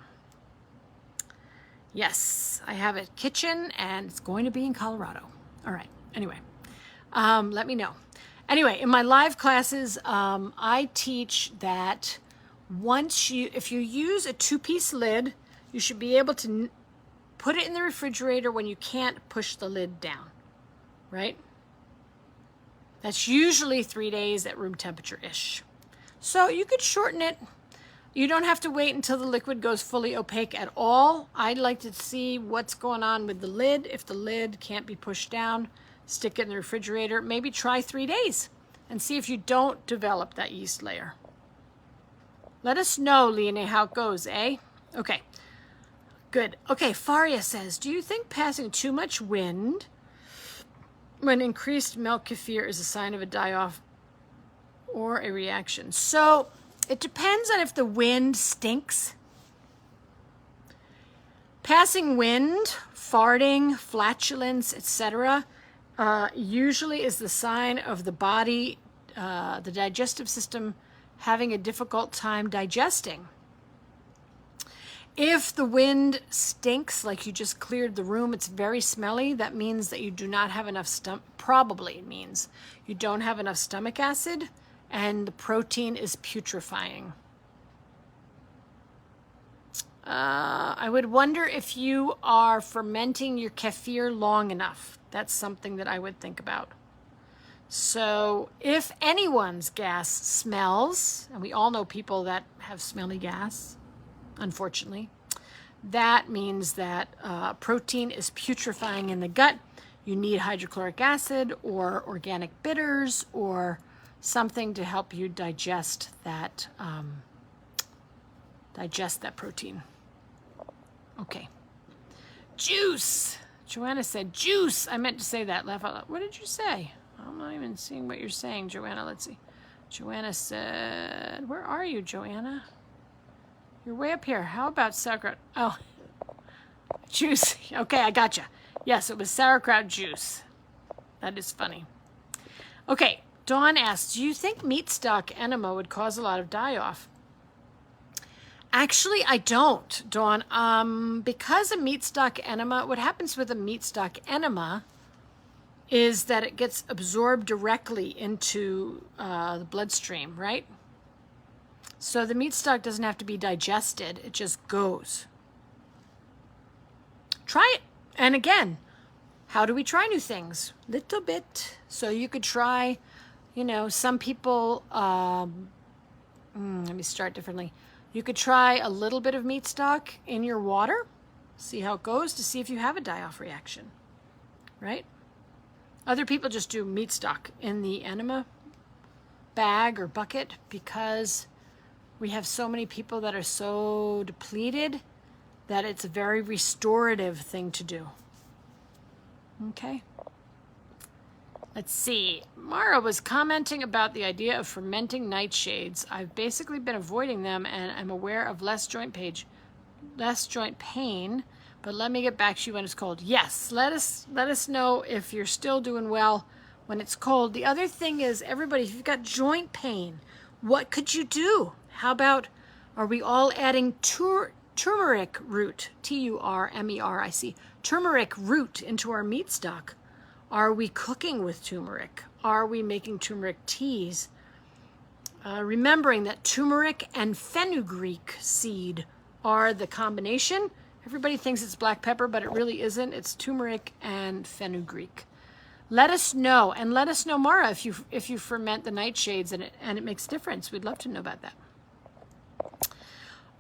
Yes, I have a kitchen and it's going to be in Colorado. All right. Anyway, let me know. Anyway, in my live classes, I teach that if you use a 2-piece lid, you should be able to put it in the refrigerator when you can't push the lid down, right? That's usually 3 days at room temperature-ish. So you could shorten it. You don't have to wait until the liquid goes fully opaque at all. I'd like to see what's going on with the lid. If the lid can't be pushed down, stick it in the refrigerator. Maybe try 3 days and see if you don't develop that yeast layer. Let us know, Leonie, how it goes, eh? Okay, good. Okay, Faria says, do you think passing too much wind when increased milk kefir is a sign of a die-off or a reaction? So it depends on if the wind stinks. Passing wind, farting, flatulence, etc., usually is the sign of the body, the digestive system, having a difficult time digesting. If the wind stinks, like you just cleared the room, it's very smelly, that means that you do not have enough probably means you don't have enough stomach acid and the protein is putrefying. I would wonder if you are fermenting your kefir long enough. That's something that I would think about. So if anyone's gas smells, and we all know people that have smelly gas, unfortunately, that means that protein is putrefying in the gut. You need hydrochloric acid or organic bitters or something to help you digest that protein. Okay. Juice. Joanna said juice. I meant to say that. Laugh out loud. What did you say? I'm not even seeing what you're saying, Joanna. Let's see. Joanna said, where are you, Joanna? You're way up here. How about sauerkraut? Oh, juice. Okay, I gotcha. Yes, it was sauerkraut juice. That is funny. Okay, Dawn asks, do you think meat stock enema would cause a lot of die-off? Actually, I don't, Dawn. Because a meat stock enema, what happens with a meat stock enema is that it gets absorbed directly into the bloodstream, right? So the meat stock doesn't have to be digested. It just goes. Try it. And again, how do we try new things? Little bit. So you could try, some people, let me start differently. You could try a little bit of meat stock in your water, see how it goes to see if you have a die-off reaction, right? Other people just do meat stock in the enema bag or bucket because we have so many people that are so depleted that it's a very restorative thing to do. Okay. Let's see. Mara was commenting about the idea of fermenting nightshades. I've basically been avoiding them and I'm aware of less joint pain, but let me get back to you when it's cold. Yes, let us know if you're still doing well when it's cold. The other thing is, everybody, if you've got joint pain, what could you do? How about, are we all adding turmeric root, Turmeric, turmeric root into our meat stock? Are we cooking with turmeric? Are we making turmeric teas? Remembering that turmeric and fenugreek seed are the combination. Everybody thinks it's black pepper, but it really isn't. It's turmeric and fenugreek. Let us know, and let us know, Mara, if you ferment the nightshades and it makes a difference. We'd love to know about that.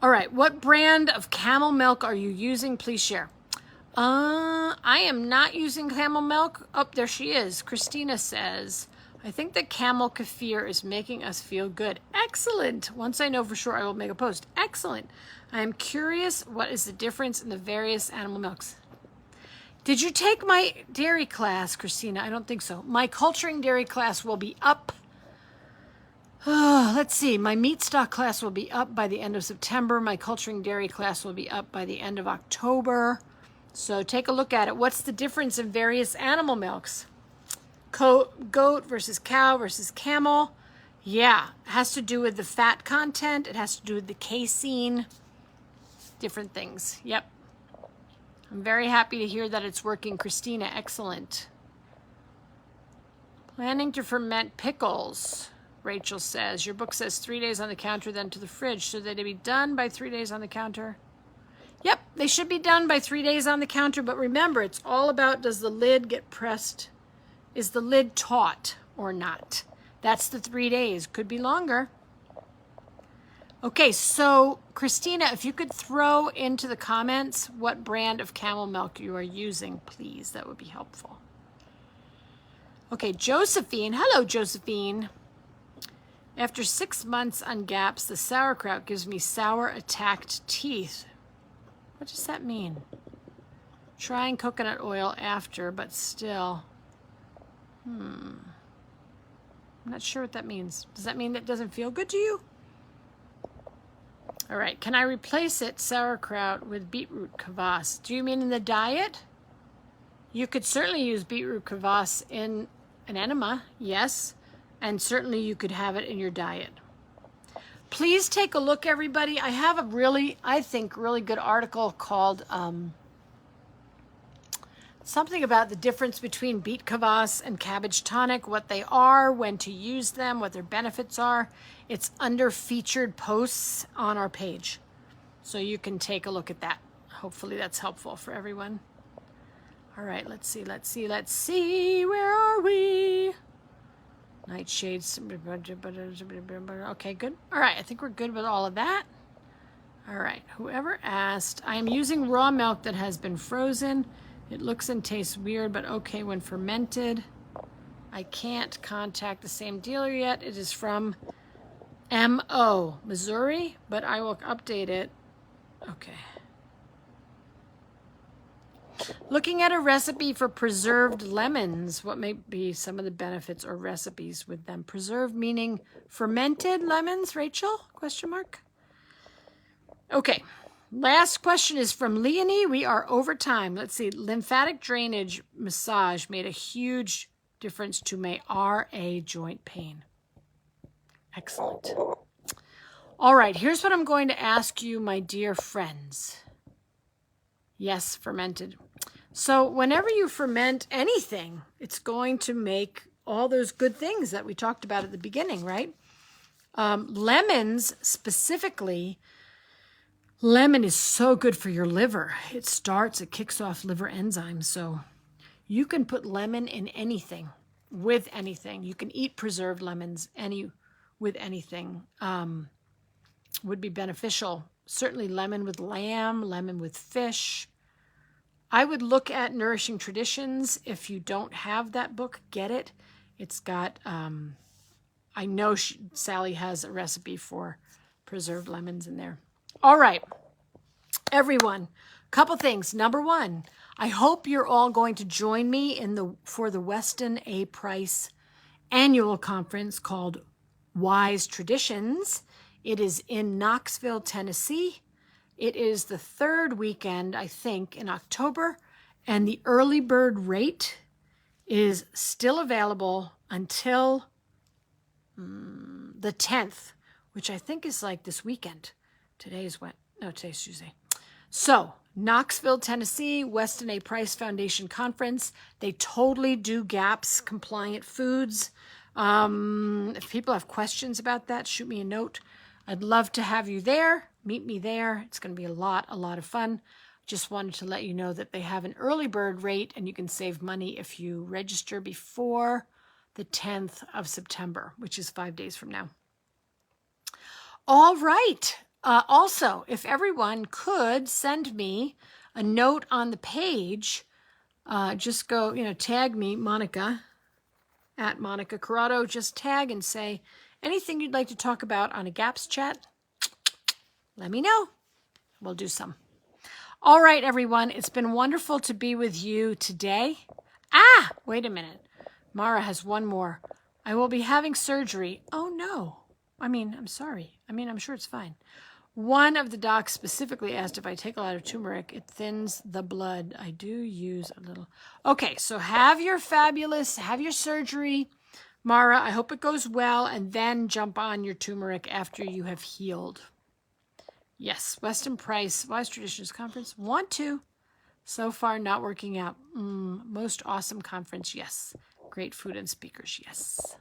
All right, what brand of camel milk are you using? Please share. I am not using camel milk. Oh, there she is. Christina says, I think that camel kefir is making us feel good. Excellent. Once I know for sure, I will make a post. Excellent. I am curious, what is the difference in the various animal milks? Did you take my dairy class, Christina? I don't think so. My culturing dairy class will be up. Let's see. My meat stock class will be up by the end of September. My culturing dairy class will be up by the end of October. So take a look at it. What's the difference in various animal milks? Goat versus cow versus camel. Yeah, it has to do with the fat content. It has to do with the casein. Different things. Yep. I'm very happy to hear that it's working, Christina. Excellent. Planning to ferment pickles, Rachel says. Your book says 3 days on the counter, then to the fridge. Should they be done by 3 days on the counter? Yep, they should be done by 3 days on the counter, but remember, it's all about, does the lid get pressed? Is the lid taut or not? That's the 3 days. Could be longer. Okay, so Christina, if you could throw into the comments what brand of camel milk you are using, please. That would be helpful. Okay, Josephine. Hello, Josephine. After 6 months on GAPS, the sauerkraut gives me sour attacked teeth. What does that mean? Trying coconut oil after, but still. I'm not sure what that means. Does that mean that doesn't feel good to you? All right, can I replace it, sauerkraut, with beetroot kvass? Do you mean in the diet? You could certainly use beetroot kvass in an enema, yes. And certainly you could have it in your diet. Please take a look, everybody. I have a really, I think, really good article called something about the difference between beet kvass and cabbage tonic, what they are, when to use them, what their benefits are. It's under featured posts on our page. So you can take a look at that. Hopefully that's helpful for everyone. All right, let's see. Where are we? Nightshades. Okay, good. All right, I think we're good with all of that. All right, whoever asked, I am using raw milk that has been frozen. It looks and tastes weird, but okay when fermented. I can't contact the same dealer yet. It is from M.O., Missouri, but I will update it. Okay. Looking at a recipe for preserved lemons, what may be some of the benefits or recipes with them? Preserved meaning fermented lemons, Rachel? Question mark. Okay. Last question is from Leonie. We are over time. Let's see. Lymphatic drainage massage made a huge difference to my RA joint pain. Excellent. All right. Here's what I'm going to ask you, my dear friends. Yes, fermented. So whenever you ferment anything, it's going to make all those good things that we talked about at the beginning, right? Lemons specifically Lemon is so good for your liver. It kicks off liver enzymes. So you can put lemon in anything, with anything. You can eat preserved lemons with anything. Would be beneficial. Certainly lemon with lamb, lemon with fish. I would look at Nourishing Traditions. If you don't have that book, get it. It's got, I know Sally has a recipe for preserved lemons in there. All right, everyone, couple things. Number one, I hope you're all going to join me for the Weston A. Price annual conference called Wise Traditions. It is in Knoxville, Tennessee. It is the third weekend, I think, in October, and the early bird rate is still available until the 10th, which I think is like this weekend. Today's Tuesday. So, Knoxville, Tennessee, Weston A. Price Foundation Conference. They totally do GAPS compliant foods. If people have questions about that, shoot me a note. I'd love to have you there. Meet me there. It's going to be a lot of fun. Just wanted to let you know that they have an early bird rate and you can save money if you register before the 10th of September, which is 5 days from now. All right. Also, if everyone could send me a note on the page, just go, tag me, Monica, at Monica Corrado. Just tag and say anything you'd like to talk about on a GAPS chat. Let me know. We'll do some. All right, everyone. It's been wonderful to be with you today. Wait a minute. Mara has one more. I will be having surgery. Oh, no. I'm sorry. I'm sure it's fine. One of the docs specifically asked if I take a lot of turmeric, it thins the blood. I do use a little. Okay, so have your surgery, Mara. I hope it goes well, and then jump on your turmeric after you have healed. Yes, Weston Price, Wise Traditions Conference. Want to. So far, not working out. Most awesome conference, yes. Great food and speakers, yes.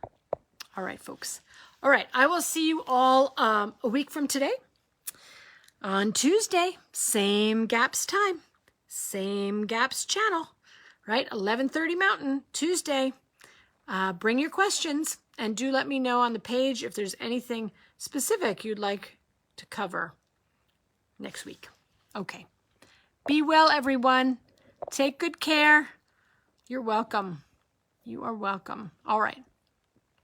All right, folks. All right, I will see you all a week from today. On Tuesday, same GAPS time, same GAPS channel, right? 11:30 Mountain, Tuesday. Bring your questions and do let me know on the page if there's anything specific you'd like to cover next week. Okay. Be well, everyone. Take good care. You're welcome. You are welcome. All right.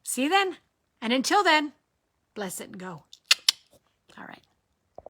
See you then. And until then, bless it and go. All right.